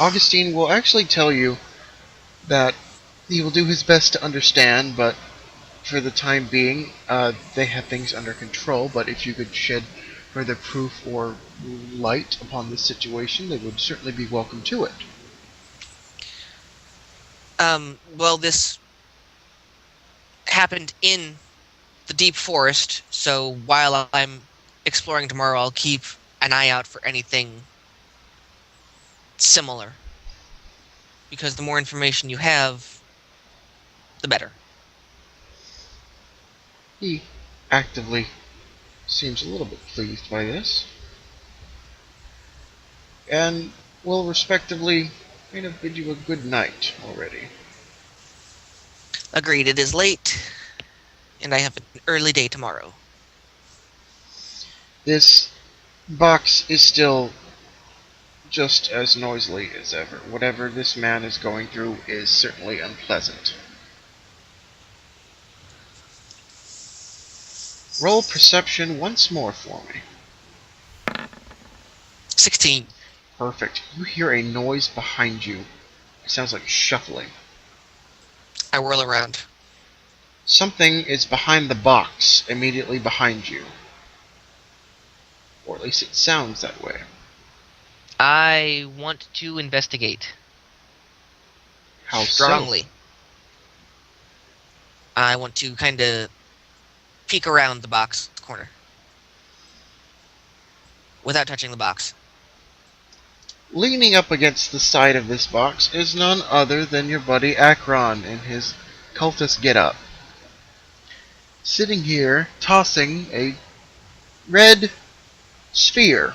Augustine will actually tell you that he will do his best to understand, but for the time being, they have things under control. But if you could shed further proof or light upon this situation, they would certainly be welcome to it. Well, this happened in the deep forest, so while I'm exploring tomorrow, I'll keep an eye out for anything similar. Because the more information you have, the better. He actively seems a little bit pleased by this, and will respectively bid you a good night already. Agreed, it is late, and I have an early day tomorrow. This box is still just as noisily as ever. Whatever this man is going through is certainly unpleasant. Roll perception once more for me. 16. Perfect. You hear a noise behind you. It sounds like shuffling. I whirl around. Something is behind the box, immediately behind you. Or at least it sounds that way. I want to investigate. How Strongly. so? I want to kind of peek around the box corner. Without touching the box. Leaning up against the side of this box is none other than your buddy Akron in his cultist getup. Sitting here, tossing a red sphere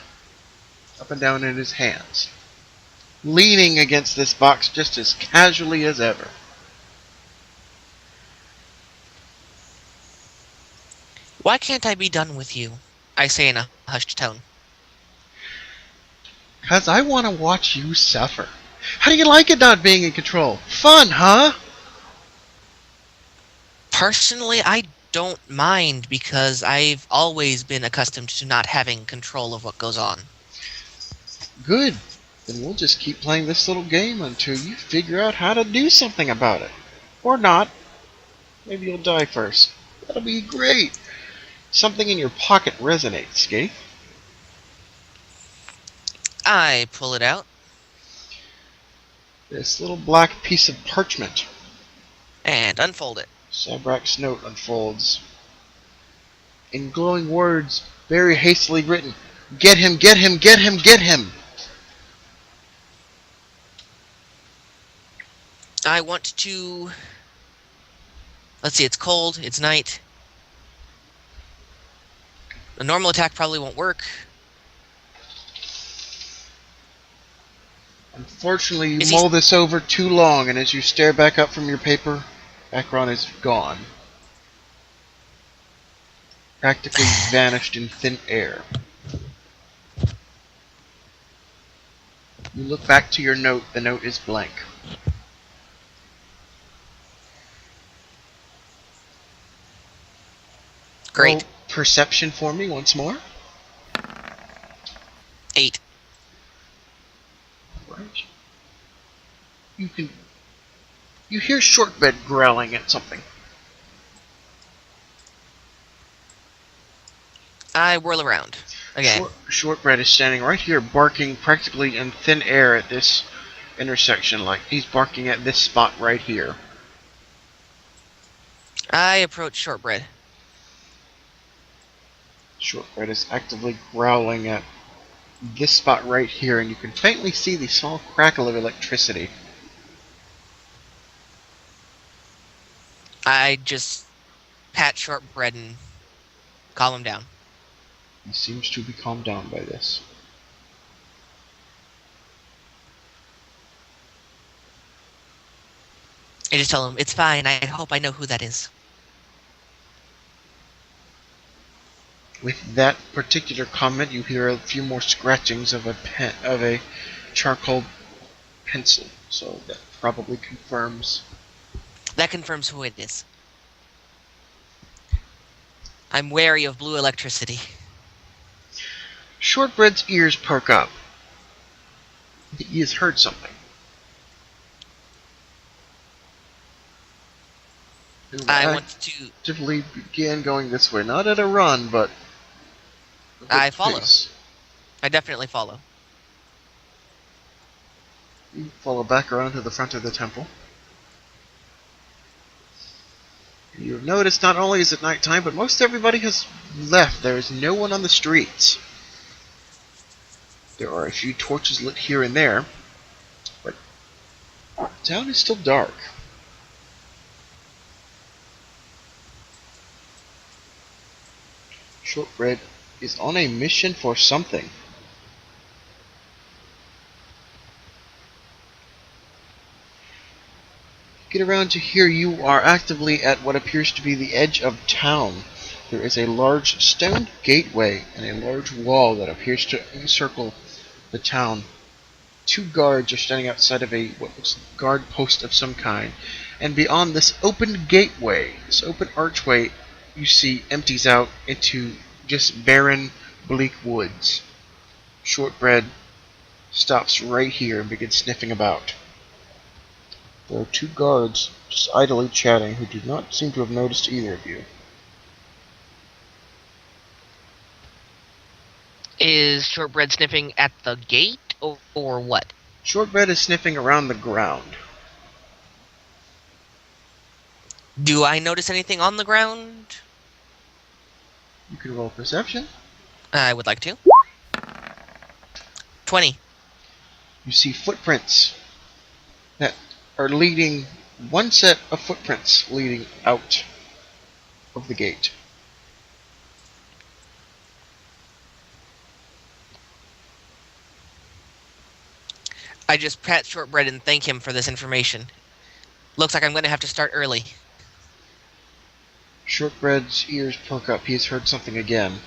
up and down in his hands. Leaning against this box just as casually as ever. Why can't I be done with you? I say in a hushed tone. 'Cause I want to watch you suffer. How do you like it not being in control? Fun, huh? Personally, I don't mind because I've always been accustomed to not having control of what goes on. Good. Then we'll just keep playing this little game until you figure out how to do something about it. Or not. Maybe you'll die first. That'll be great. Something in your pocket resonates, Skate. I pull it out This little black piece of parchment. and unfold it. Sabrak's note unfolds. In glowing words, very hastily written, "Get him, get him, get him, get him!" I want to... Let's see, it's cold, it's night. A normal attack probably won't work. Unfortunately, you Is he... mull this over too long, and as you stare back up from your paper, Akron is gone. Practically vanished in thin air. You look back to your note, the note is blank. Roll Great. perception for me once more. 8. Right. You hear Shortbed growling at something. I whirl around. Again. Shortbread is standing right here, barking practically in thin air at this intersection, like he's barking at this spot right here. I approach Shortbread. Shortbread is actively growling at this spot right here, and you can faintly see the small crackle of electricity. I just pat Shortbread and calm him down. He seems to be calmed down by this. I just tell him, it's fine, I hope I know who that is. With that particular comment, you hear a few more scratchings of a charcoal pencil, so that probably confirms. That confirms who it is. I'm wary of blue electricity. Shortbread's ears perk up. He has heard something. He will I want to. actively begin going this way. Not at a run, but a good I follow. pace. I definitely follow. You follow back around to the front of the temple. You've noticed not only is it nighttime, but most everybody has left. There is no one on the streets. There are a few torches lit here and there, but the town is still dark. Shortbread is on a mission for something. Get around to here, you are actively at what appears to be the edge of town. There is a large stone gateway and a large wall that appears to encircle the town. Two guards are standing outside of a what looks like guard post of some kind. And beyond this open gateway, this open archway, you see empties out into just barren, bleak woods. Shortbread stops right here and begins sniffing about. There are two guards just idly chatting who do not seem to have noticed either of you. Is Shortbread sniffing at the gate or what? Shortbread is sniffing around the ground. Do I notice anything on the ground? You can roll perception. I would like to. 20. You see footprints that are leading, one set of footprints leading out of the gate. I just pat Shortbread and thank him for this information. Looks like I'm going to have to start early. Shortbread's ears perk up. He has heard something again.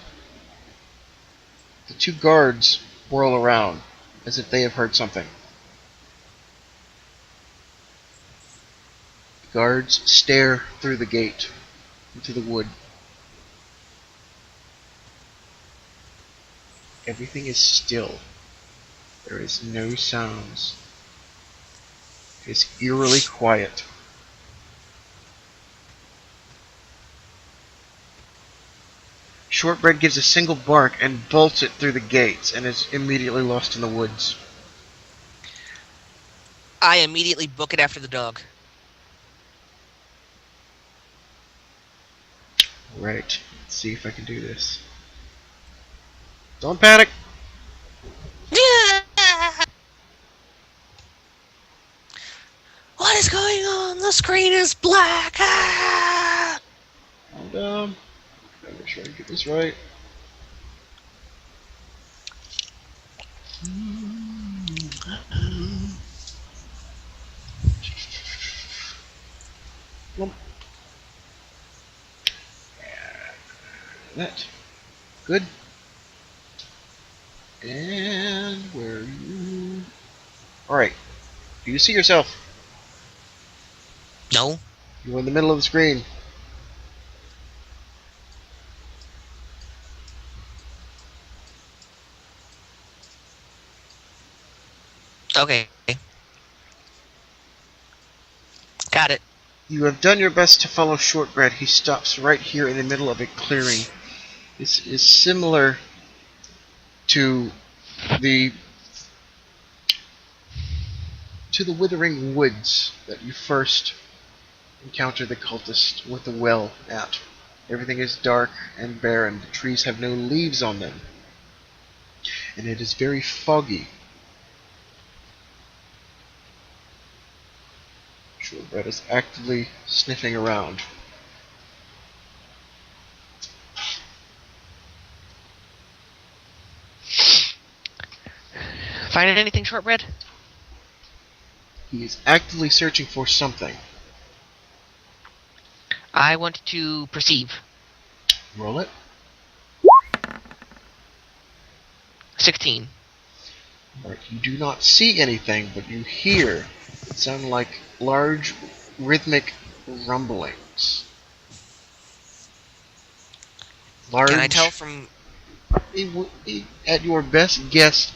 The two guards whirl around as if they have heard something. The guards stare through the gate into the wood. Everything is still. There is no sounds. It is eerily quiet. Shortbread gives a single bark and bolts it through the gates and is immediately lost in the woods. I immediately book it after the dog. Right. Let's see if I can do this. Don't panic! What is going on? The screen is black. Ah! Calm down. Gotta make sure I get this right. Lump. That. Good. And where are you? Alright. Do you see yourself? No. You're in the middle of the screen. Okay. Got it. You have done your best to follow Shortbread. He stops right here in the middle of a clearing. This is similar to the Withering Woods that you first encountered the cultist with the well at. Everything is dark and barren. The trees have no leaves on them. And it is very foggy. Shortbread is actively sniffing around. Find anything, Shortbread? He is actively searching for something. I want to perceive. Roll it. 16. Alright, you do not see anything, but you hear it sound like large rhythmic rumblings. Large, Can I tell from... at your best guess,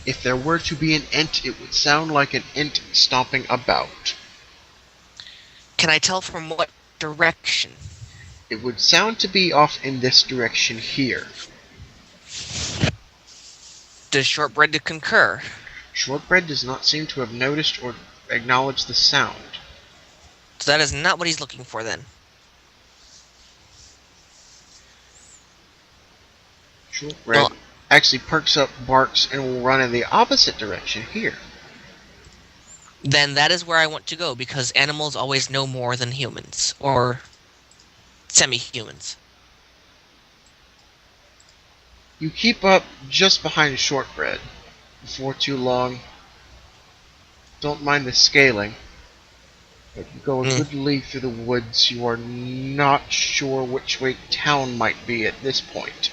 If there were to be an ent, it would sound like an ent stomping about. Can I tell from what direction? It would sound to be off in this direction here. Does Shortbread concur? Shortbread does not seem to have noticed or acknowledged the sound. So that is not what he's looking for then. Shortbread Well, actually perks up, barks, and will run in the opposite direction here. then that is where I want to go because animals always know more than humans or semi-humans. You keep up just behind Shortbread. Before too long, don't mind the scaling, but you go a Mm, good league through the woods. You are not sure which way town might be at this point.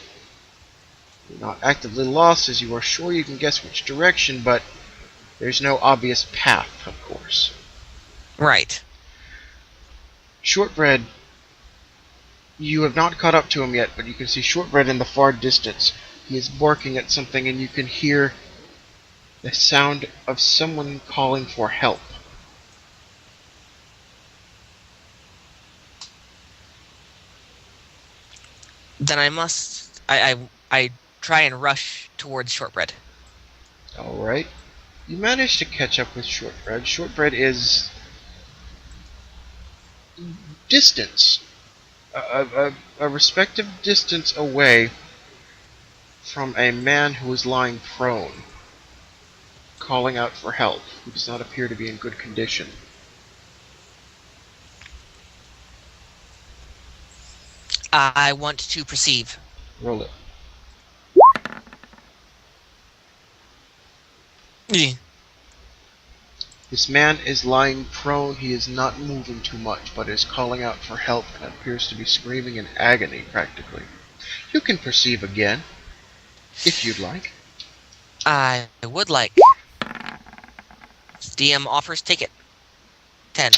You're not actively lost, as you are sure you can guess which direction, but there's no obvious path, of course. right. Shortbread, you have not caught up to him yet, but you can see Shortbread in the far distance. He is barking at something, and you can hear the sound of someone calling for help. Then I must. I try and rush towards Shortbread. Alright. You manage to catch up with Shortbread. Shortbread is distance, a respective distance away from a man who is lying prone, calling out for help, who does not appear to be in good condition. I want to perceive. Roll it. Eh, This man is lying prone. He is not moving too much, but is calling out for help and appears to be screaming in agony, practically. You can perceive again, if you'd like. I would like. DM offers ticket. 10.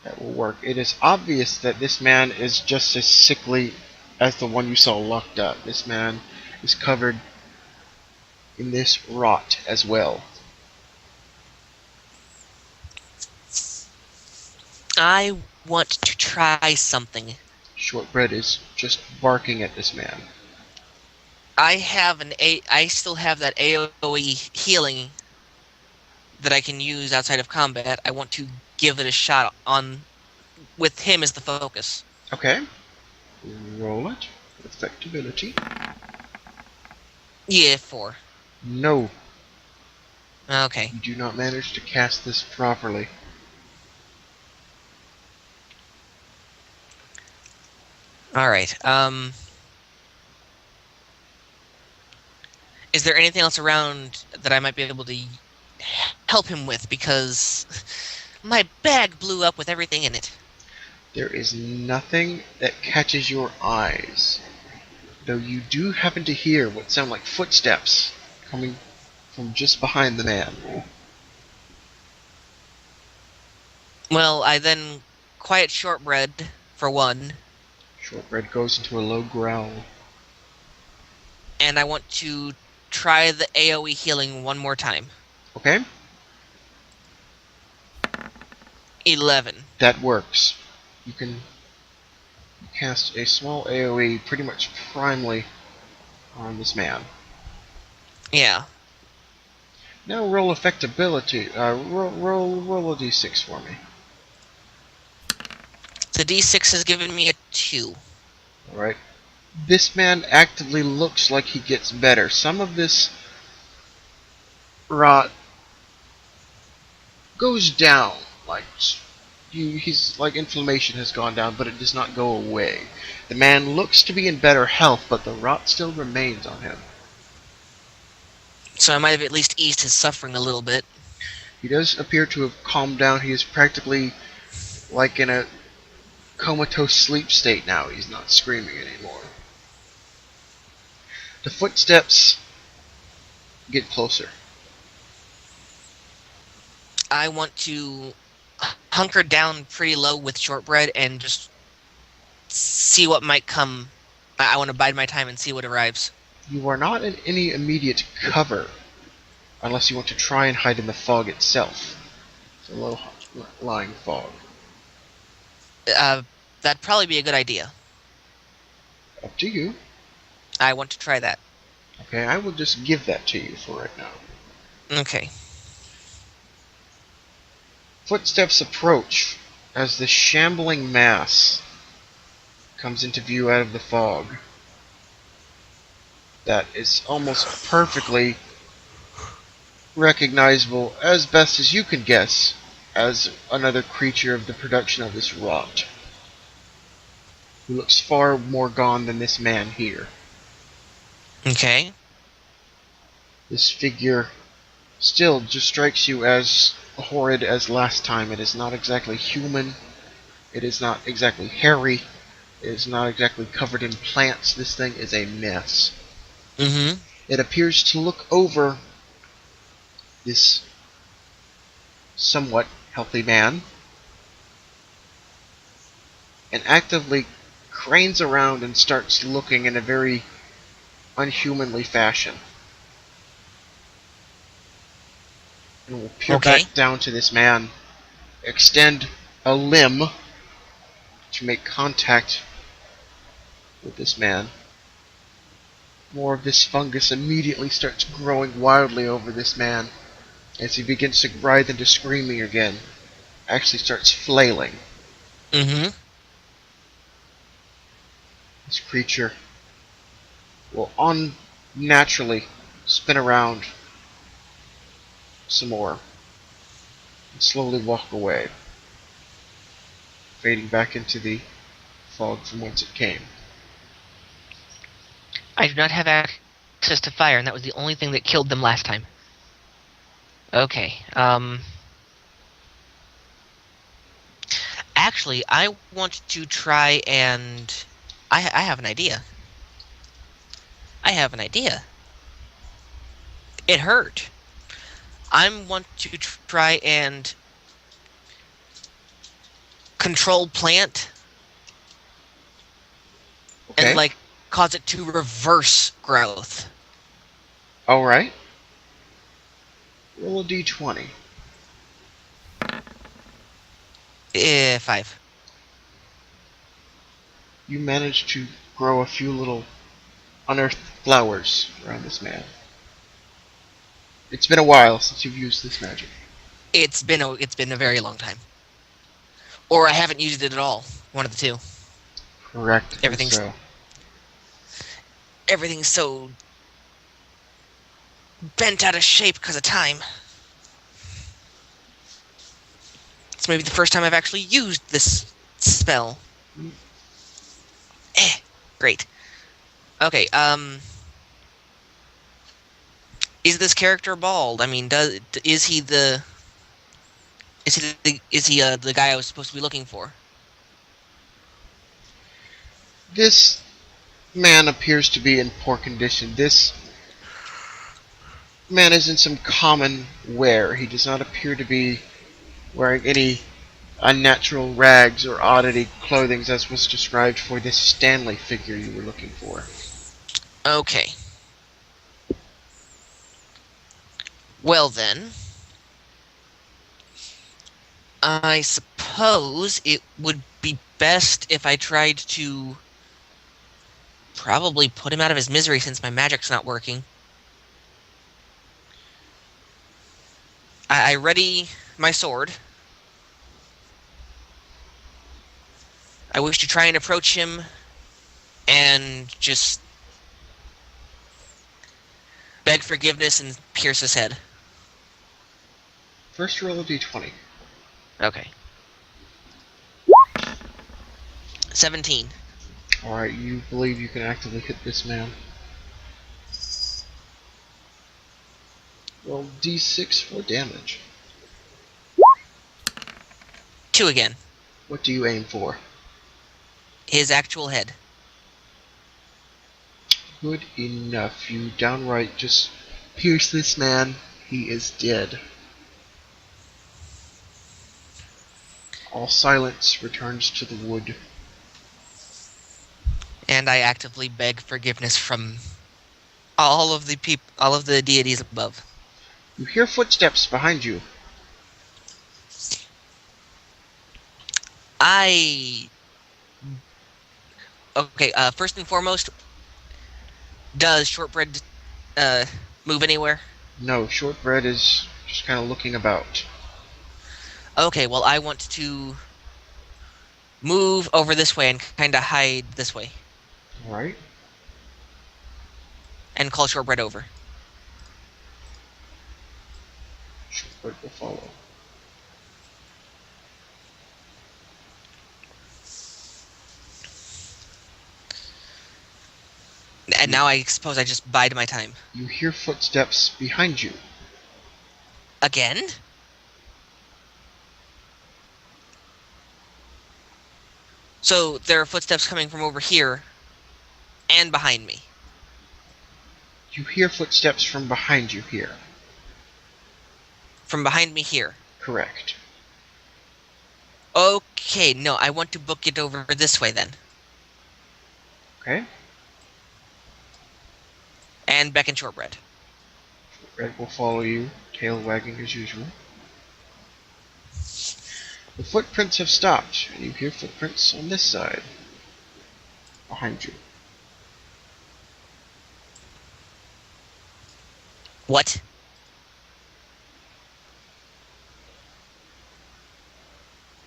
That will work. It is obvious that this man is just as sickly as the one you saw locked up. This man is covered in this rot as well. I want to try something. Shortbread is just barking at this man. I still have that AoE healing that I can use outside of combat. I want to give it a shot on with him as the focus. Okay. Roll it. Effectability. Yeah, 4. No, Okay. you do not manage to cast this properly. All right. Is there anything else around that I might be able to help him with? Because my bag blew up with everything in it. There is nothing that catches your eyes, though you do happen to hear what sound like footsteps coming from just behind the man. Well, I then quiet Shortbread for one, Shortbread goes into a low growl. and I want to try the AoE healing one more time. Okay? 11. That works. You can cast a small AoE pretty much primely on this man. Yeah. Now roll effectability. Roll a d6 for me. The D6 has given me a 2. Alright. This man actively looks like he gets better. Some of this rot goes down. He's like inflammation has gone down, but it does not go away. The man looks to be in better health, but the rot still remains on him. So I might have at least eased his suffering a little bit. He does appear to have calmed down. He is practically like in a comatose sleep state now. He's not screaming anymore. The footsteps get closer. I want to hunker down pretty low with Shortbread and just see what might come. I want to bide my time and see what arrives. You are not in any immediate cover. Unless you want to try and hide in the fog itself. It's a low-lying fog. Uh, that'd probably be a good idea. Up to you. I want to try that. Okay, I will just give that to you for right now. Okay. Footsteps approach as the shambling mass comes into view out of the fog. That is almost perfectly recognizable, as best as you can guess, as another creature of the production of this rot, who looks far more gone than this man here. Okay. This figure still just strikes you as horrid as last time. It is not exactly human. It is not exactly hairy. It is not exactly covered in plants. This thing is a mess. Mm-hmm. It appears to look over this somewhat healthy man and actively cranes around and starts looking in a very unhumanly fashion. And will peer Okay. back down to this man, extend a limb to make contact with this man. More of this fungus immediately starts growing wildly over this man as he begins to writhe into screaming again. Actually starts flailing. Mm-hmm. This creature will unnaturally spin around some more and slowly walk away, fading back into the fog from whence it came. I do not have access to fire, and that was the only thing that killed them last time. Okay. Actually, I want to try and... I have an idea. I have an idea. It hurt. I want to try and control plant and, Okay? like, cause it to reverse growth. Alright. Roll a d20. 5. You manage to grow a few little unearthed flowers around this man. It's been a while since you've used this magic. It's been a very long time. Or I haven't used it at all. One of the two. Correct. Everything's So. everything's so bent out of shape because of time. It's maybe the first time I've actually used this spell. Great. Okay, is this character bald? I mean, is he the guy I was supposed to be looking for? This man appears to be in poor condition. This man is in some common wear. He does not appear to be wearing any unnatural rags or oddity clothing as was described for this Stanley figure you were looking for. Okay. Well then, I suppose it would be best if I tried to probably put him out of his misery since my magic's not working. I ready my sword. I wish to try and approach him and just beg forgiveness and pierce his head. First roll a d20. Okay. 17. Alright, you believe you can actively hit this man. Roll d6 for damage. 2 again. What do you aim for? His actual head. Good enough. You downright just pierce this man. He is dead. All silence returns to the wood. And I actively beg forgiveness from all of the deities above. You hear footsteps behind you. I... Okay, first and foremost, does Shortbread uh, move anywhere? No, Shortbread is just kind of looking about. Okay, well, I want to move over this way and kind of hide this way Alright. and call Shortbread over. Shortbread will follow. And now I suppose I just bide my time. You hear footsteps behind you. Again? So there are footsteps coming from over here and behind me. You hear footsteps from behind you here. From behind me here. Correct. Okay, no, I want to book it over this way then. Okay. And beckon Shortbread. Shortbread will follow you, tail wagging as usual. The footprints have stopped, and you hear footprints on this side. Behind you. What?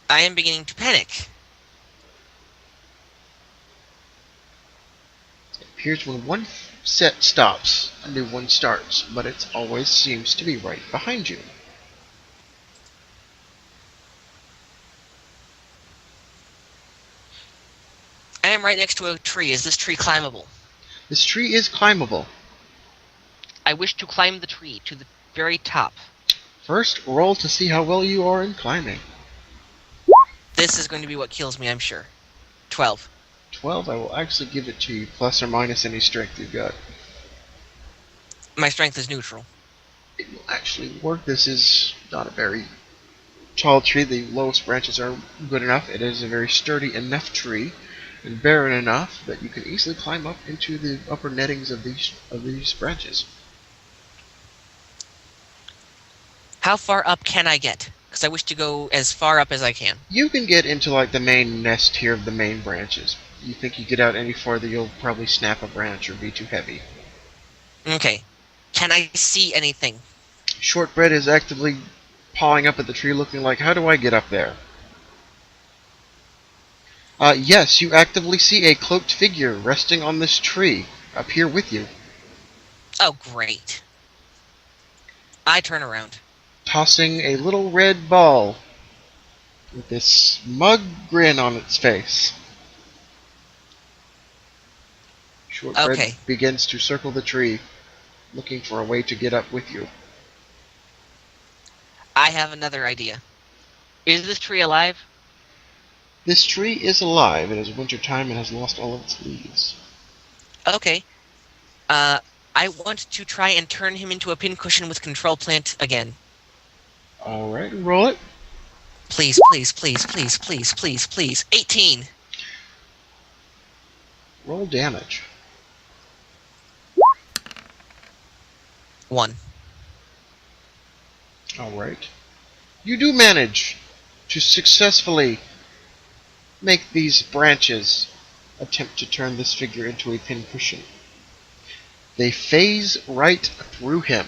I am beginning to panic. It appears when one set stops, a new one starts, but it always seems to be right behind you. I am right next to a tree. Is this tree climbable? This tree is climbable. I wish to climb the tree to the very top. First, roll to see how well you are in climbing. This is going to be what kills me, I'm sure. 12. 12, I will actually give it to you, plus or minus any strength you've got. My strength is neutral. It will actually work. This is not a very tall tree. The lowest branches are good enough. It is a very sturdy enough tree and barren enough that you can easily climb up into the upper nettings of these branches. How far up can I get? Because I wish to go as far up as I can. You can get into like the main nest here of the main branches. You think you get out any farther, you'll probably snap a branch or be too heavy. Okay. Can I see anything? Shortbread is actively pawing up at the tree looking like, how do I get up there? Yes, you actively see a cloaked figure resting on this tree, up here with you, Oh, great. I turn around. tossing a little red ball with this smug grin on its face. Shortbread Okay. begins to circle the tree, looking for a way to get up with you. I have another idea. Is this tree alive? This tree is alive. It is winter time and has lost all of its leaves. Okay. I want to try and turn him into a pincushion with control plant again. Alright, roll it. Please, please, please, please, please, please, please. 18. Roll damage. 1. Alright. You do manage to successfully make these branches attempt to turn this figure into a pincushion. They phase right through him.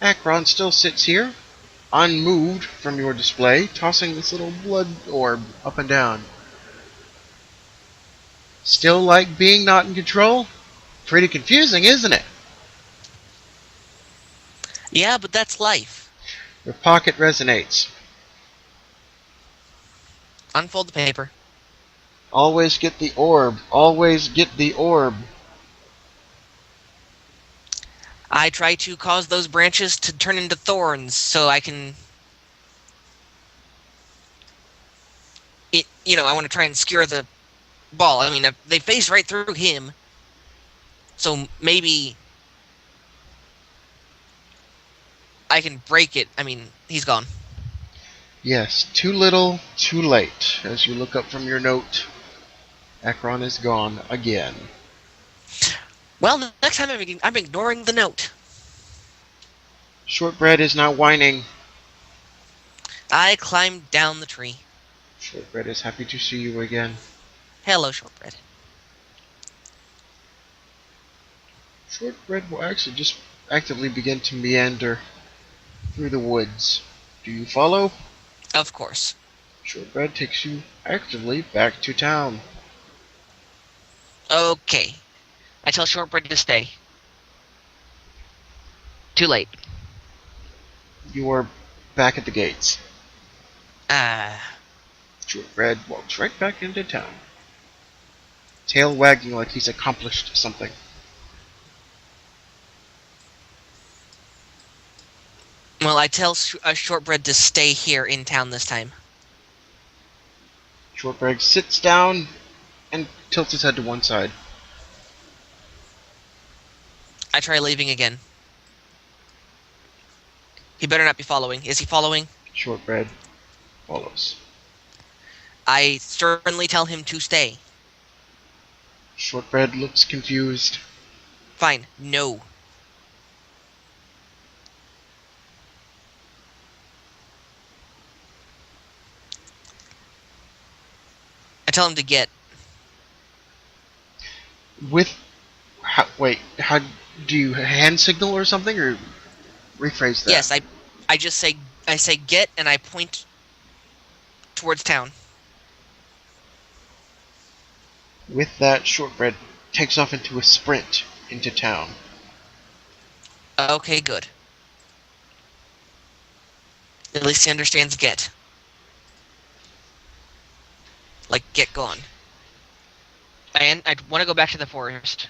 Akron still sits here, unmoved from your display, tossing this little blood orb up and down. Still like being not in control? Pretty confusing, isn't it? Yeah, but that's life. Your pocket resonates. Unfold the paper. Always get the orb. Always get the orb. I try to cause those branches to turn into thorns so I can... I want to try and skewer the ball. I mean, they phase right through him. So maybe I can break it. I mean, he's gone. Yes, too little, too late. As you look up from your note, Akron is gone again. Well, next time I'm ignoring the note. Shortbread is not whining. I climbed down the tree. Shortbread is happy to see you again. Hello, Shortbread. Shortbread will actually just actively begin to meander through the woods. Do you follow? Of course. Shortbread takes you actively back to town. Okay. I tell Shortbread to stay. Too late. You are back at the gates. Ah. Shortbread walks right back into town, tail wagging like he's accomplished something. Well, I tell Shortbread to stay here in town this time. Shortbread sits down and tilts his head to one side. I try leaving again. He better not be following. Is he following? Shortbread follows. I sternly tell him to stay. Shortbread looks confused. Fine. No. I tell him to get. With how do you hand signal or something, or rephrase that? Yes, I just say get, and I point towards town. With that, Shortbread takes off into a sprint into town. Okay, good. At least he understands get. Like, get gone. And I want to go back to the forest.